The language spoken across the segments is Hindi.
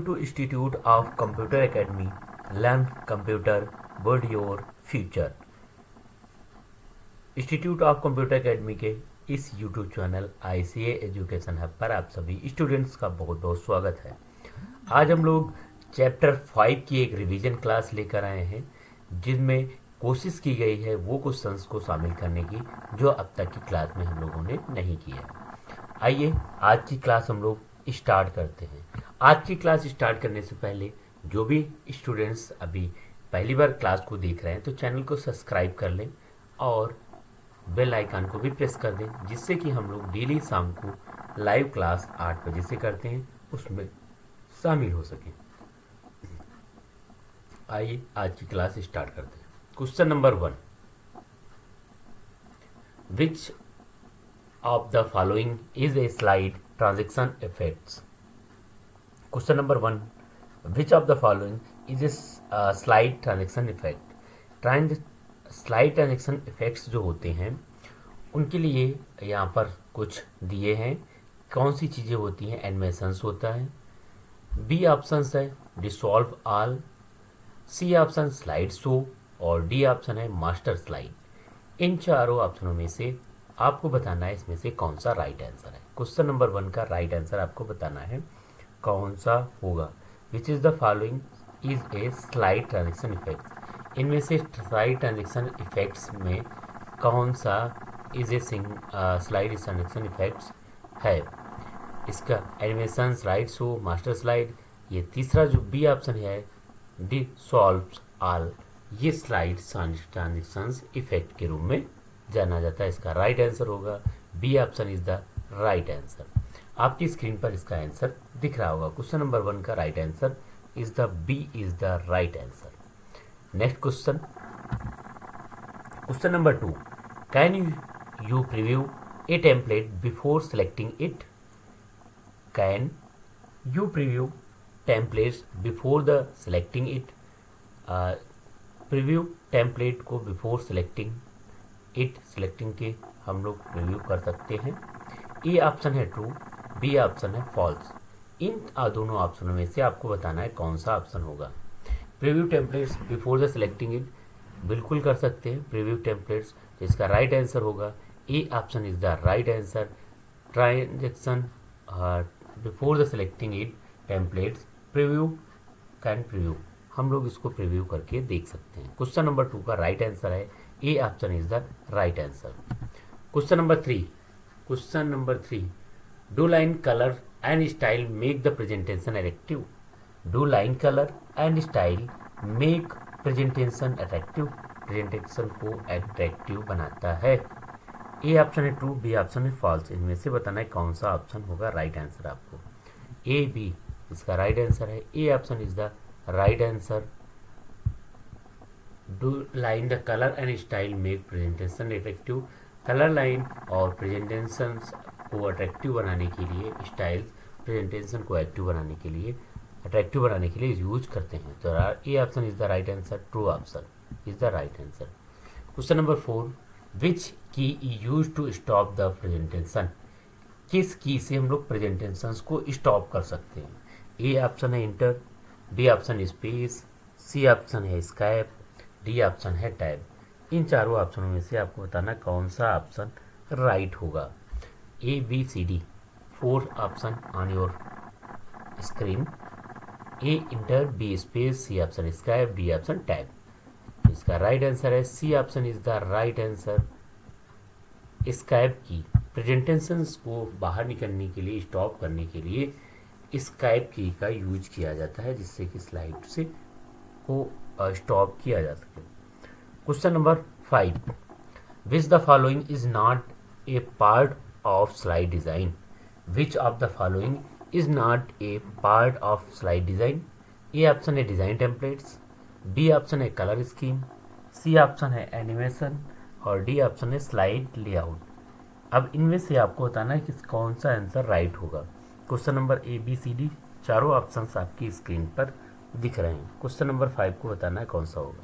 to Institute of Computer Academy. Learn computer, build your future. Institute of computer academy के इस YouTube channel ICA education hub पर आप सभी स्टूडेंट्स का बहुत बहुत स्वागत है। आज हम लोग चैप्टर 5 की एक रिवीजन क्लास लेकर आए हैं, जिसमें कोशिश की गई है वो क्वेश्चंस को शामिल करने की जो अब तक की क्लास में हम लोगों ने नहीं किया है। आइए आज की क्लास हम लोग स्टार्ट करते हैं। आज की क्लास स्टार्ट करने से पहले जो भी स्टूडेंट्स अभी पहली बार क्लास को देख रहे हैं तो चैनल को सब्सक्राइब कर लें और बेल आइकन को भी प्रेस कर दें, जिससे कि हम लोग डेली शाम को लाइव क्लास 8 बजे से करते हैं उसमें शामिल हो सकें। आइए आज की क्लास स्टार्ट करते हैं। Question number 1, which of the following is a slide transaction effects. Question number 1, which of the following is a slide transaction effect. Slide transaction effects जो होते हैं उनके लिए यहाँ पर कुछ दिए हैं। कौन सी चीज़ें होती हैं? एनिमेशंस होता है, बी ऑप्शन है dissolve all, C option slide show और डी ऑप्शन है मास्टर स्लाइड। इन चारों ऑप्शनों में से आपको बताना है इसमें से कौन सा राइट आंसर है। क्वेश्चन नंबर 1 का राइट आंसर आपको बताना है कौन सा होगा। Which is the following is a slide transaction effect. इनमें से स्लाइड ट्रांजैक्शन इफेक्ट्स में कौन सा is a slide transaction effects है? इसका animation, slide show, master slide. ये तीसरा जो बी ऑप्शन है डिसॉल्व ऑल, ये स्लाइड ट्रांजैक्शन इफेक्ट के रूप में जाना जाता है। इसका राइट आंसर होगा B option is the right answer. आपकी स्क्रीन पर इसका आंसर दिख रहा होगा। क्वेश्चन नंबर 1 का right answer is the B is the right answer. Next question, question number 2, can you preview a template before selecting it. Can you preview templates before the selecting it. Preview template को बिफोर सेलेक्टिंग इट, सेलेक्टिंग के हम लोग प्रीव्यू कर सकते हैं। ए ऑप्शन है ट्रू, बी ऑप्शन है फॉल्स। इन दोनों ऑप्शनों में से आपको बताना है कौन सा ऑप्शन होगा। Preview templates before the selecting it बिल्कुल कर सकते हैं प्रीव्यू टेम्पलेट्स, जिसका राइट आंसर होगा A option is the right answer. Transaction before the selecting it templates preview can preview, हम लोग इसको प्रीव्यू करके देख सकते हैं। क्वेश्चन नंबर 2 का राइट आंसर है A option is the right answer. Question number 3, question number 3, do line colour and style make the presentation attractive. Do line colour and style make presentation attractive, presentation को अट्रैक्टिव बनाता है। ए ऑप्शन है ट्रू, बी ऑप्शन है फॉल्स। इनमें से बताना है कौन सा ऑप्शन होगा राइट आंसर आपको। ए बी इसका राइट आंसर है। A option is the right answer. Do line the colour and style make presentation attractive. Colour line और प्रेजेंटेशन को अट्रैक्टिव बनाने के लिए, स्टाइल प्रेजेंटेशन को एक्टिव बनाने के लिए, अट्रैक्टिव बनाने के लिए यूज करते हैं। तो A option is the right answer, true option is the right answer. Question number 4, which key use to stop the presentation. किस की से हम लोग प्रेजेंटेशन को स्टॉप कर सकते हैं? ए ऑप्शन है enter, B option space, C option है स्कैप, डी ऑप्शन है टैब। इन चारों ऑप्शनों में से आपको बताना कौन सा ऑप्शन राइट होगा। A B C D 4 option on your screen. A enter, B space, C option escape, D option tab. इसका राइट आंसर है C option is the right answer. Escape की प्रेजेंटेशंस को बाहर निकलने के लिए, स्टॉप करने के लिए स्कैप की का यूज किया जाता है, जिससे कि स्लाइड से को स्टॉप किया जा सके। Question number 5, which the following is not a part of slide design. Which of the following is not a part of slide design. A option है डिजाइन टेम्पलेट्स, बी ऑप्शन है कलर स्कीम, सी ऑप्शन है एनिमेशन और डी ऑप्शन है स्लाइड लेआउट। अब इनमें से आपको बताना है कि कौन सा आंसर राइट होगा। Question number A B C D चारों ऑप्शंस आपकी स्क्रीन पर दिख रहे हैं। क्वेश्चन नंबर 5 को बताना है कौन सा होगा।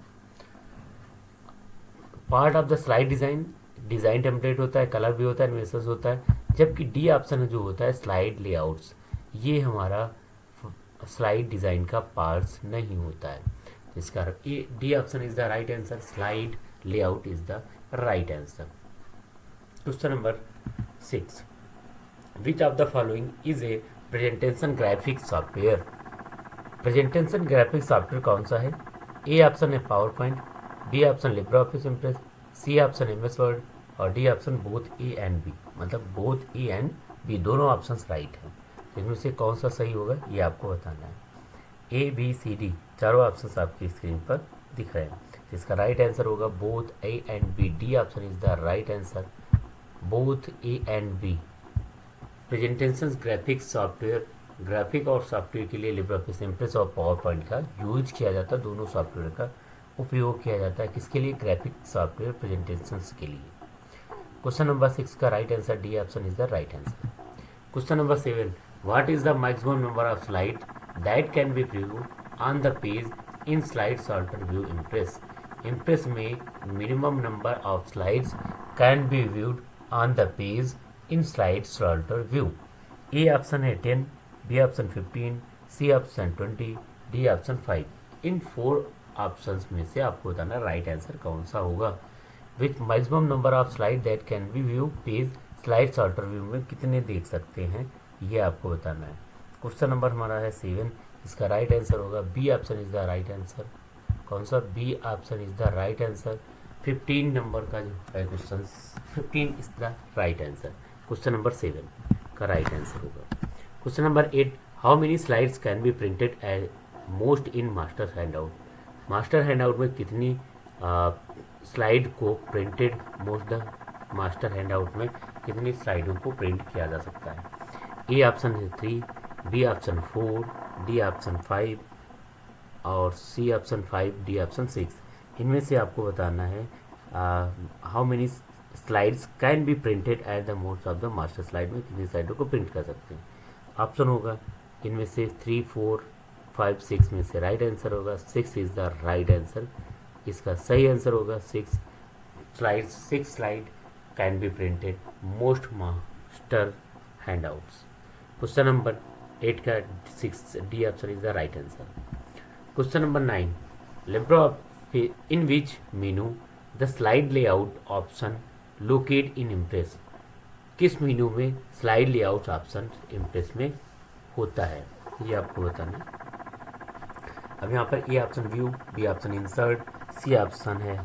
Part of the slide design, design template होता है, कलर भी होता है, एनिमेशन होता है, जबकि डी ऑप्शन जो होता है स्लाइड लेआउट्स, ये हमारा स्लाइड डिज़ाइन का पार्ट्स नहीं होता है। इसका D option is the right answer, slide layout is the right answer. Question number 6, which of the following is a presentation graphic software. Presentation graphic software कौन सा है? ए ऑप्शन है power point, B option Libre Office Impress, C option MS Word और D option both A and B, मतलब बोथ ए एंड बी दोनों ऑप्शन राइट हैं। इनमें से कौन सा सही होगा ये आपको बताना है। ए बी सी डी चारों ऑप्शन आपकी स्क्रीन पर दिख रहे हैं। इसका राइट आंसर होगा both A and B, D option is the right answer, both A and B. Presentation graphic software, graphic और सॉफ्टवेयर के लिए लिब्रे ऑफिस इम्प्रेस और पावर पॉइंट का यूज किया जाता है। दोनों सॉफ्टवेयर का उपयोग किया जाता है किसके लिए? ग्राफिक सॉफ्टवेयर प्रेजेंटेशन के लिए। क्वेश्चन नंबर 6 का right answer D option is the right answer. Question number 7, what is the maximum number of slide that can be view on the page in slide sorter view Impress. Impress में minimum number of slides can be viewed on the page in slide sorter view. A option है 10, B option 15, C option 20, D option 5। इन 4 ऑप्शंस में से आपको बताना राइट आंसर कौन सा होगा। With maximum number of slide that can be view page slide sorter view में कितने देख सकते हैं ये आपको बताना है। क्वेश्चन नंबर हमारा है 7, इसका राइट आंसर होगा B option is the right answer. कौन सा? B option is the right answer. 15 number का जो है question 15 is the right answer. Question number 7 का राइट आंसर होगा। Question number 8, how many slides can be printed as most in master handout. Master handout में कितनी स्लाइड को printed most the master handout में कितनी स्लाइडों को प्रिंट किया जा सकता है? ए ऑप्शन है 3, बी ऑप्शन 4, डी ऑप्शन 5 और सी ऑप्शन 5, डी ऑप्शन 6। इनमें से आपको बताना है how many slides can be printed at the most of the master slide में कितनी स्लाइडों को प्रिंट कर सकते हैं। ऑप्शन होगा इनमें से 3, 4, 5, 6 में से राइट आंसर होगा 6 इज द राइट आंसर। इसका सही आंसर होगा 6 slide can be printed most master handouts. Question number 8 का 6 D option is the right answer. Question number 9, Libre in which menu the slide layout option locate in impress. किस मेनू में स्लाइड लेआउट ऑप्शन इम्प्रेस में होता है ये आपको बताना है। अब यहाँ पर A option view, B option insert, C option है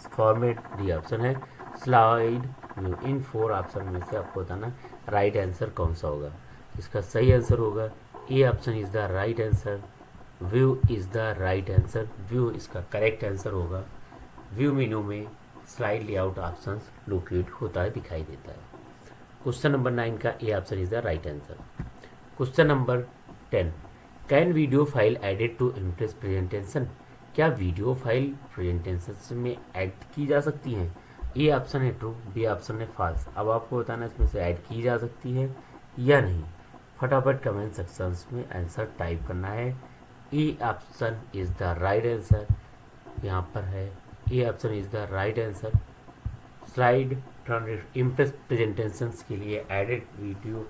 फॉर्मेट, डी ऑप्शन है स्लाइड व्यू। इन 4 ऑप्शन में से आपको बताना राइट आंसर कौन सा होगा। इसका सही आंसर होगा A option is the right answer, view is the right answer. View इसका करेक्ट आंसर होगा। व्यू मेनू में स्लाइड लेआउट ऑप्शन लोकेट होता है, दिखाई देता है। क्वेश्चन नंबर 9 का A option is the right answer. Question number 10, can video file added to Impress presentation. क्या वीडियो फाइल प्रेजेंटेशन में ऐड की जा सकती हैं? ए ऑप्शन है ट्रू, बी ऑप्शन है फॉल्स। अब आपको बताना इसमें से ऐड की जा सकती है या नहीं। फटाफट कमेंट सेक्शंस में आंसर टाइप करना है। A option is the right answer. यहाँ पर है A option is the right answer. Slide Impress presentations के लिए added video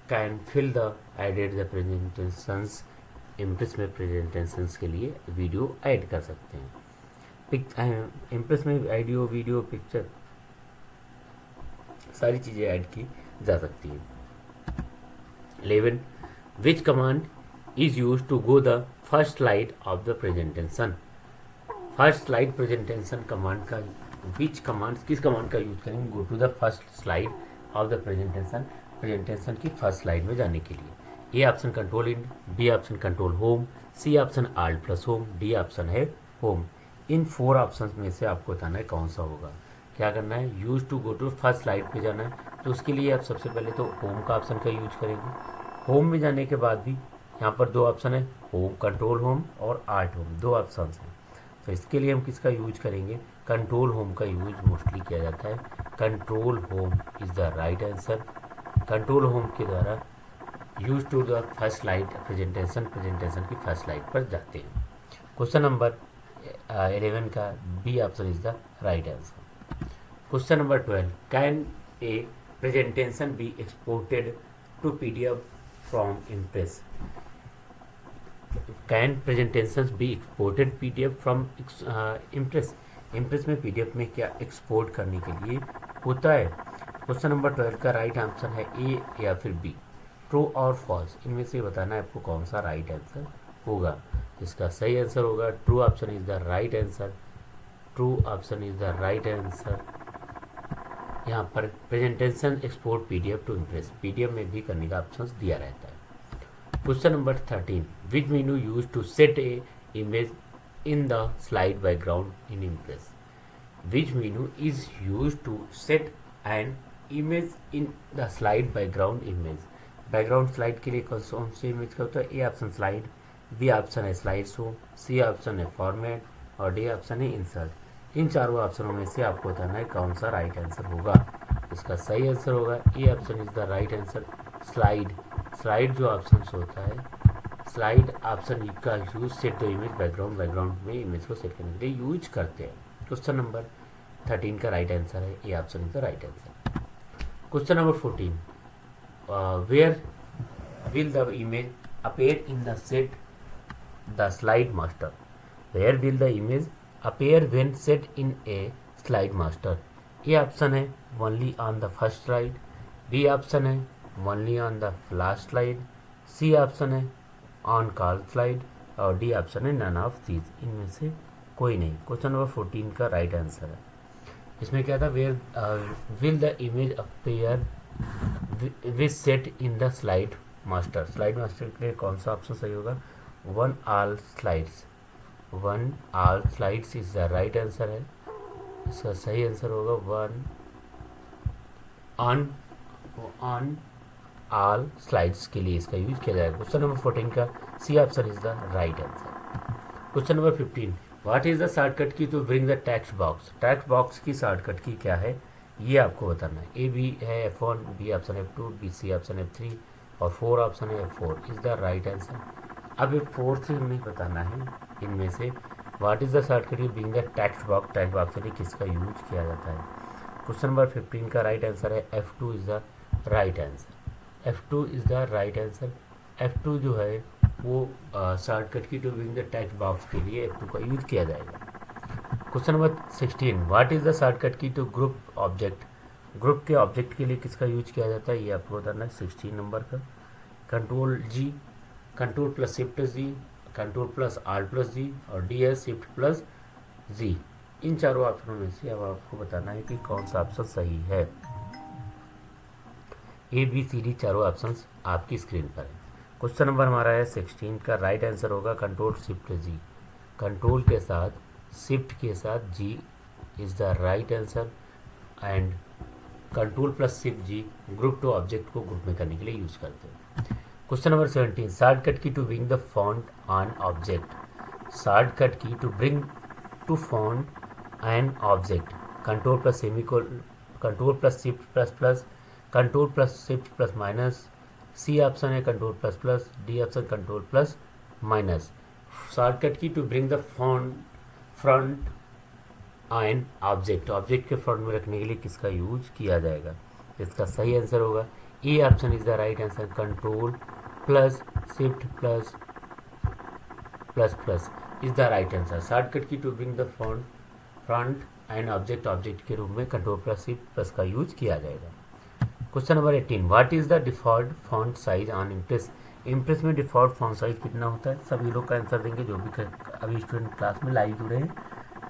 can fill the added the presentations. Impress में प्रेजेंटेशंस के लिए वीडियो ऐड कर सकते हैं। इम्प्रेस में ऑडियो, वीडियो, पिक्चर सारी चीज़ें ऐड की जा सकती हैं। 11, which command is use to go the first slide of the presentation. First slide presentation command का विच कमांड किस कमांड का यूज करेंगे? Go to the first slide of the presentation, presentation की फर्स्ट स्लाइड में जाने के लिए। A option control in, B option control home, C option alt plus home, D option है होम। इन 4 ऑप्शन में से आपको बताना है कौन सा होगा। क्या करना है? Use to go to first slide पे जाना है, तो उसके लिए आप सबसे पहले तो होम का ऑप्शन का यूज करेंगे। होम में जाने के बाद भी यहाँ पर 2 ऑप्शन है, होम, कंट्रोल होम और आर्ट होम, 2 ऑप्शन हैं। तो इसके लिए हम किसका यूज करेंगे? कंट्रोल होम का यूज मोस्टली किया जाता है। Control home is the right answer. Control home के द्वारा use to the first slide presentation की फर्स्ट स्लाइड पर जाते हैं। क्वेश्चन नंबर 11 का B option is the right answer. Question number 12, can a presentation be exported to PDF from impress. Can presentations B exported PDF from impress? Impress में पीडीएफ में क्या एक्सपोर्ट करने के लिए होता है? क्वेश्चन नंबर 12 का राइट आंसर है ए या फिर बी, ट्रू और फॉल्स, इनमें से बताना है आपको कौन सा राइट आंसर होगा। इसका सही आंसर होगा true option is the right answer, true option is the right answer. यहाँ पर presentation export PDF to Impress, PDF में भी करने का ऑप्शन दिया रहता है। Question number 13, which menu use to set a image in the slide background in Impress? Which menu is use to set an image in the slide background image? Background slide के लिए कौन सी इमेज का होता है? A option slide, B option है स्लाइड शो, सी ऑप्शन है फॉर्मेट और डी ऑप्शन है इंसर्ट। इन चारों ऑप्शनों में से आपको बताना है कौन सा राइट आंसर होगा। इसका सही आंसर होगा A option is the right answer, slide. Slide जो ऑप्शन होता है, स्लाइड ऑप्शन का use set the image background, background में इमेज को सेट करने के लिए यूज करते हैं। क्वेश्चन नंबर 13 का राइट आंसर है A option is the right answer. Question number 14, where will the image appear in the set the slide master? Where will the image appear when set in a slide master? A option है only on the first slide, B option है only on the last slide, C option है ऑन कॉल स्लाइड और डी ऑप्शन है नन ऑफ दीज, इनमें से कोई नहीं। क्वेश्चन नंबर 14 का राइट आंसर है। इसमें क्या था, where will the image appear which set in the slide master? Slide master के लिए कौन सा ऑप्शन सही होगा? On all slides, on all slides is the right answer है। इसका सही आंसर होगा वन ऑन ऑल स्लाइड्स के लिए इसका यूज किया जाएगा। क्वेश्चन नंबर 14 का C option is the right answer. Question number 15, what is the shortcut key to bring the text box? Text box की शॉर्टकट की क्या है ये आपको बताना है। ए बी है F1, B option F2, B C option F3 और 4 ऑप्शन है F4 is the right answer. अब ये 4 से हमें बताना है इनमें से व्हाट इज द शॉर्टकट की bring the text box, text box के लिए किसका यूज किया जाता है। क्वेश्चन नंबर 15 का राइट आंसर है F2 is the right answer, F2 is the right answer. F2 जो है वो shortcut key to bring the text box के लिए F2 का यूज किया जाएगा। Question number 16, what is the shortcut key to group object? Group के ऑब्जेक्ट के लिए किसका यूज किया जाता है ये आपको बताना है। 16 नंबर का कंट्रोल जी, control plus shift G, control plus alt plus जी और डी है शिफ्ट प्लस जी। इन चारों ऑप्शनों में से अब आपको बताना है कि कौन सा ऑप्शन सही है। ए बी सी डी चारों ऑप्शंस आपकी स्क्रीन पर है। क्वेश्चन नंबर हमारा है 16 का राइट आंसर होगा कंट्रोल शिफ्ट जी, कंट्रोल के साथ शिफ्ट के साथ G is the right answer and control plus shift G group to object को ग्रुप में करने के लिए यूज करते हैं। Question number 17, shortcut key to bring the font on object? Shortcut key to bring to font an object, control plus semicolon, control plus shift plus plus, control plus shift plus minus, C option है control plus plus, D option control plus minus. Shortcut key to bring the front an object, object के फ्रंट में रखने के लिए किसका यूज किया जाएगा? इसका सही आंसर होगा A option is the right answer, control plus shift plus plus plus is the right answer. Shortcut key to bring the front and object, object के रूप में कंट्रोल प्लस शिफ्ट प्लस का यूज किया जाएगा। Question number 18, what is the default font size on Impress? Impress में डिफॉल्ट फॉन्ट साइज कितना होता है? सभी लोग का आंसर देंगे जो भी अभी स्टूडेंट क्लास में लाइव जुड़े हैं।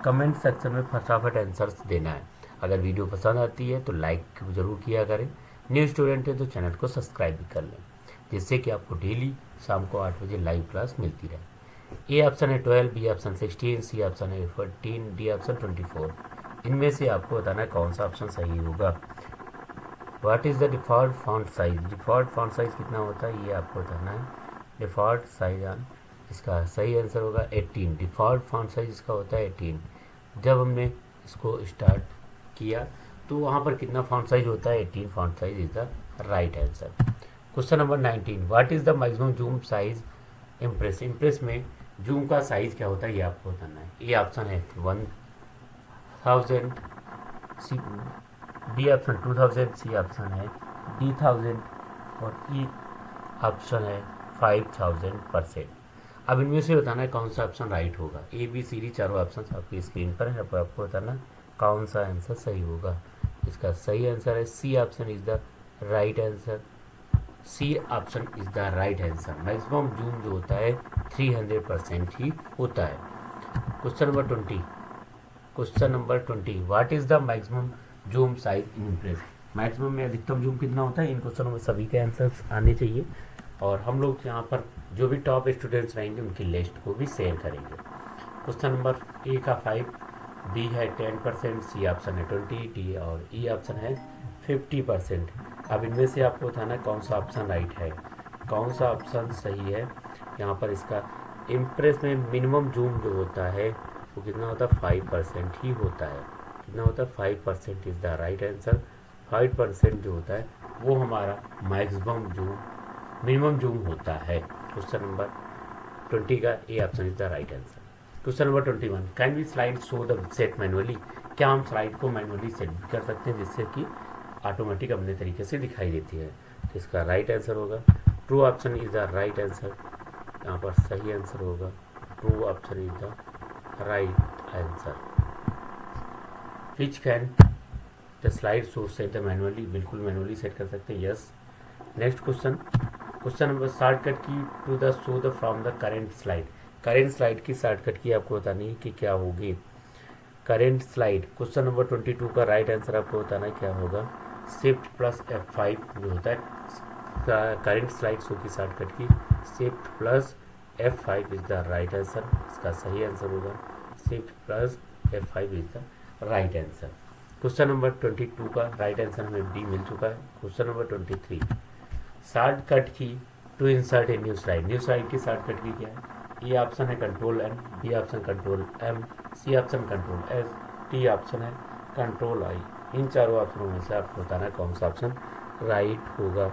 कमेंट सेक्शन में फटाफट आंसर्स देना है। अगर वीडियो पसंद आती है तो लाइक ज़रूर किया करें, न्यू स्टूडेंट है तो चैनल को सब्सक्राइब भी कर लें, जिससे कि आपको डेली शाम को 8 बजे लाइव क्लास मिलती रहे। ए ऑप्शन है 12, बी ऑप्शन 16, सी ऑप्शन है 14, डी ऑप्शन 24। इनमें से आपको बताना है कौन सा ऑप्शन सही होगा। What is the default font size? Default font size कितना होता है ये आपको बताना है। डिफ़ॉल्ट साइज ऑन, इसका सही आंसर होगा 18। डिफ़ॉल्ट फॉन्ट साइज इसका होता है 18। जब हमने इसको स्टार्ट किया तो वहाँ पर कितना फॉन्ट साइज होता है? 18 font size is the right answer. Question number 19, what is the maximum zoom size impress? Impress में जूम का साइज़ क्या होता है ये आपको बताना है। ये ऑप्शन है 1000, बी ऑप्शन 2000, सी ऑप्शन है 3000 और ई ऑप्शन है 5000%। अब इनमें से बताना है कौन सा ऑप्शन राइट होगा। ए बी सी डी चारों ऑप्शन आपकी स्क्रीन पर है, अब आपको बताना कौन सा आंसर सही होगा। इसका सही आंसर है C option is the right answer. C option is the right answer. Maximum zoom जो होता है 300% ही होता है। Question number 20 what is the maximum zoom size in Impress. Maximum में अधिकतम जूम कितना होता है, इन क्वेश्चनों में सभी के आंसर्स आने चाहिए। और हम लोग यहाँ पर जो भी टॉप स्टूडेंट्स रहेंगे उनकी लिस्ट को भी शेयर करेंगे। क्वेश्चन नंबर ए का 5, बी है 10%, सी ऑप्शन है 20, डी और ई ऑप्शन है 50%। अब इनमें से आपको बताना कौन सा ऑप्शन राइट है, कौन सा ऑप्शन सही है। यहाँ पर इसका इम्प्रेस में मिनिमम जूम जो होता है वो कितना होता है, 5% ही होता है। कितना होता है, 5% इज द राइट आंसर। 5% जो होता है वो हमारा मैक्सिमम जूम मिनिमम जूम होता है। क्वेश्चन नंबर 20 का A option is the right answer. Question number 21, can we slide show the set manually. क्या हम स्लाइड को मैनुअली सेट भी कर सकते हैं जिससे कि ऑटोमेटिक अपने तरीके से दिखाई देती है। तो इसका राइट आंसर होगा true option is the right answer. यहाँ पर सही आंसर होगा true option is the right answer. Which can the slide show set the manually. बिल्कुल मैनुअली सेट कर सकते हैं, yes. Next question number shortcut key to the show the from the current slide. Current slide की शॉर्टकट की आपको बतानी है कि क्या होगी। करेंट स्लाइड क्वेश्चन नंबर 22 का राइट आंसर आपको बताना है क्या होगा। शिफ्ट प्लस F5 जो होता है करेंट स्लाइड शो की shortcut key shift plus F5 is the right answer. इसका सही आंसर होगा shift plus F5 is the right answer. Question number 22 का राइट आंसर हमें डी मिल चुका है। Question number 23, shortcut key to insert a new slide. New slide की शॉर्टकट की क्या है। ए ऑप्शन है control N, B option control M, C option control S, D option है कंट्रोल I। इन चारों ऑप्शनों में से आपको बताना है कौन सा ऑप्शन राइट होगा।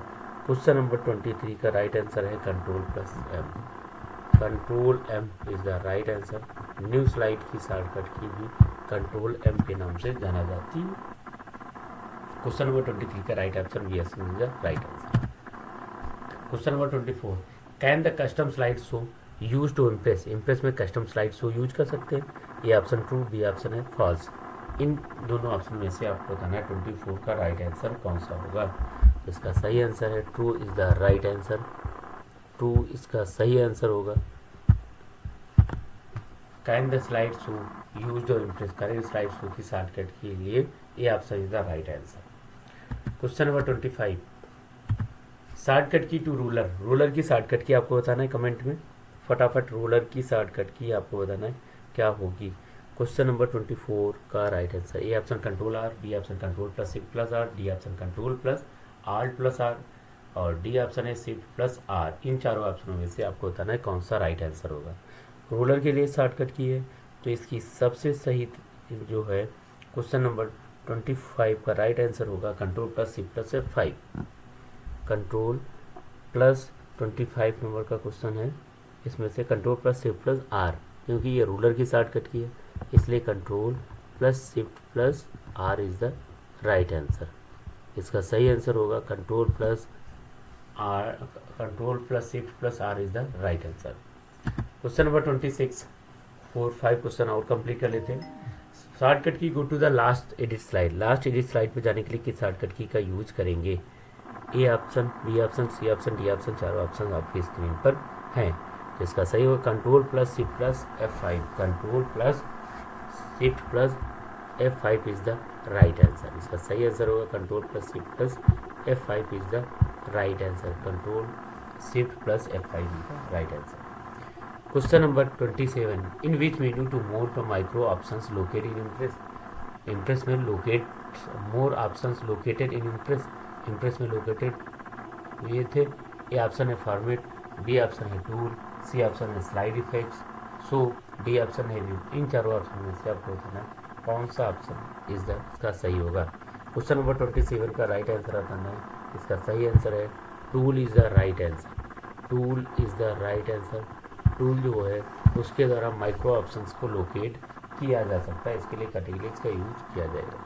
क्वेश्चन नंबर 23 का राइट आंसर है control plus M। Control M is the right answer. New slide की शॉर्टकट की भी कंट्रोल M के नाम से जाना जाती है। क्वेश्चन नंबर 23 का right option B is the right answer. Question number 24, can the custom slide show use to Impress. Impress में कस्टम स्लाइड शो यूज कर सकते हैं। ये ऑप्शन ट्रू, बी ऑप्शन है फॉल्स। इन दोनों ऑप्शन में से आपको बताना है 24 का राइट आंसर कौन सा होगा। इसका सही आंसर है true is the right answer. True इसका सही आंसर होगा। Can the slide show use to Impress. Current slide show की शॉर्टकट के लिए ये option is the right answer. Question number 25, shortcut key to ruler. Ruler की शॉर्टकट की आपको बताना है कमेंट में फटाफट। रूलर की शॉर्टकट की आपको बताना है क्या होगी। क्वेश्चन नंबर 24 का right answer A option control R, B option control plus shift plus R, D option control plus alt plus R और डी ऑप्शन है शिफ्ट प्लस R। इन चारों ऑप्शनों में से आपको बताना है कौन सा राइट आंसर होगा। रूलर के लिए शॉर्टकट की है तो इसकी सबसे सही जो है क्वेश्चन नंबर 25 का राइट आंसर होगा control plus shift plus F5। Control plus 25 number का क्वेश्चन है, इसमें से control plus shift plus R, क्योंकि ये रूलर की शॉर्टकट की है इसलिए control plus shift plus R is the right answer. इसका सही आंसर होगा control plus shift plus R is the right answer. Question number 26, 4-5 question और कंप्लीट कर लेते हैं। शॉर्टकट की गो to the last edit slide. Last edit slide पे जाने के लिए किस शॉर्टकट की का यूज करेंगे। A option, B option, C option, D option, चारों ऑप्शन आपकी स्क्रीन पर हैं। इसका सही होगा control plus shift plus F5। Control plus shift plus F5 is the right answer. इसका सही आंसर होगा control plus shift plus F5 is the right answer. Control shift plus F5 is the right answer. Question number 27, in which menu to more the micro options located in impress. Impress में locate more options located in impress. Impress में लोकेटेड ये थे। ए ऑप्शन है फॉर्मेट, बी ऑप्शन है टूल, सी ऑप्शन है स्लाइड इफेक्ट्स, सो डी ऑप्शन है व्यू। इन चारों ऑप्शन में से आपको बताना कौन सा ऑप्शन इज द इसका सही होगा। क्वेश्चन नंबर 27 का राइट आंसर बताना है। इसका सही आंसर है tool is the right answer. Tool is the right answer. Tool जो है उसके द्वारा माइक्रो ऑप्शंस को लोकेट किया जा सकता है, इसके लिए कैटेगरीज का यूज किया जाएगा।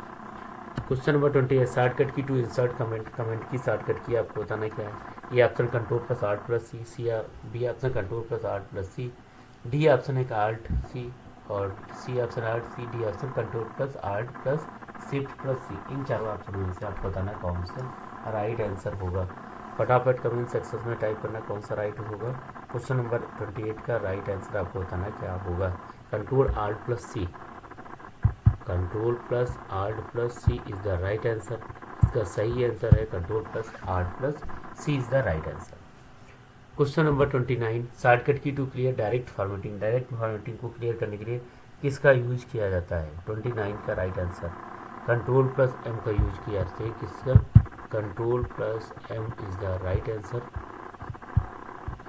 क्वेश्चन नंबर 20 है shortcut key to insert comment, comment की शॉर्टकट की आपको बताना क्या है। A option control plus alt plus C, B option control plus alt plus C, D option है आर्ट सी, और C option alt C, D option control plus alt plus shift plus C. इन चारों ऑप्शन में से आपको बताना कौन सा राइट आंसर होगा। फटाफट कमेंट सेक्शन में टाइप करना कौन सा राइट होगा। क्वेश्चन नंबर 28 का राइट आंसर आपको बताना क्या होगा। Control alt plus C, control plus alt plus C is the right answer. इसका सही आंसर है control plus alt plus C is the right answer. Question number 29 shortcut key to clear direct formatting, direct formatting को क्लियर करने के लिए किसका यूज किया जाता है। 29 का right answer control plus M का यूज किया जाता है। किसका? Control plus M is the right answer.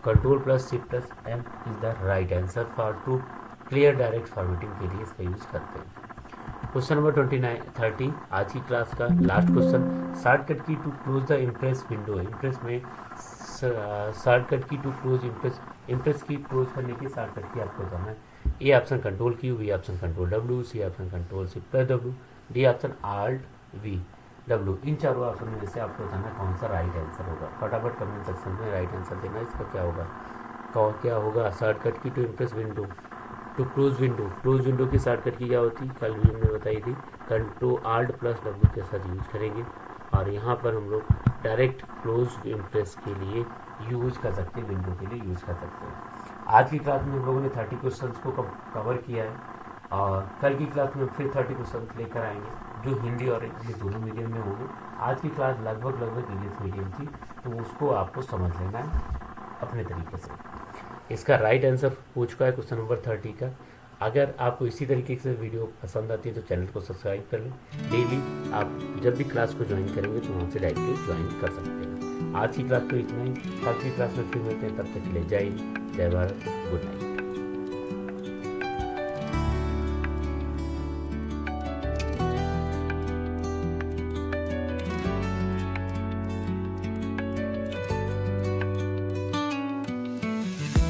Control plus C plus M is the right answer for to clear direct formatting के लिए इसका यूज करते हैं। क्वेश्चन नंबर 30 आज की क्लास का last question shortcut key to close the Impress window. Impress में shortcut key to close Impress की क्लोज करने की शॉर्टकट की आपको बताना है। A option control Q, B option control W, C option control shift plus W, D option alt V W. इन चारों ऑप्शन में से आपको बताना कौन सा राइट आंसर होगा। फटाफट कमेंट सेक्शन में राइट आंसर देना। इसका क्या होगा, क्या होगा shortcut key to Impress window to close window. Close window की शॉर्टकट की क्या होती है, कल भी हमने बताई थी। कंट्रोल आल्ट प्लस डब्ल्यू के साथ यूज करेंगे, और यहाँ पर हम लोग डायरेक्ट क्लोज इम्प्रेस के लिए यूज कर सकते हैं, विंडो के लिए यूज कर सकते हैं। आज की क्लास में हम लोगों ने 30 क्वेश्चंस को कवर किया है, और कल की क्लास में फिर 30 क्वेश्चंस लेकर आएंगे जो हिंदी और इंग्लिश दोनों मीडियम में होंगे। आज की क्लास लगभग इंग्लिश मीडियम थी, तो उसको आपको समझ लेना है अपने तरीके से। इसका राइट आंसर हो चुका है क्वेश्चन नंबर 30 का। अगर आपको इसी तरीके से वीडियो पसंद आती है तो चैनल को सब्सक्राइब कर लें। डेली आप जब भी क्लास को ज्वाइन करेंगे तो वहाँ से डायरेक्टली ज्वाइन कर सकते हैं। आज की क्लास तो इतना ही, कल की क्लास में फिर मिलते हैं। तब तक के लिए जय हिंद, जय भारत, गुड नाइट।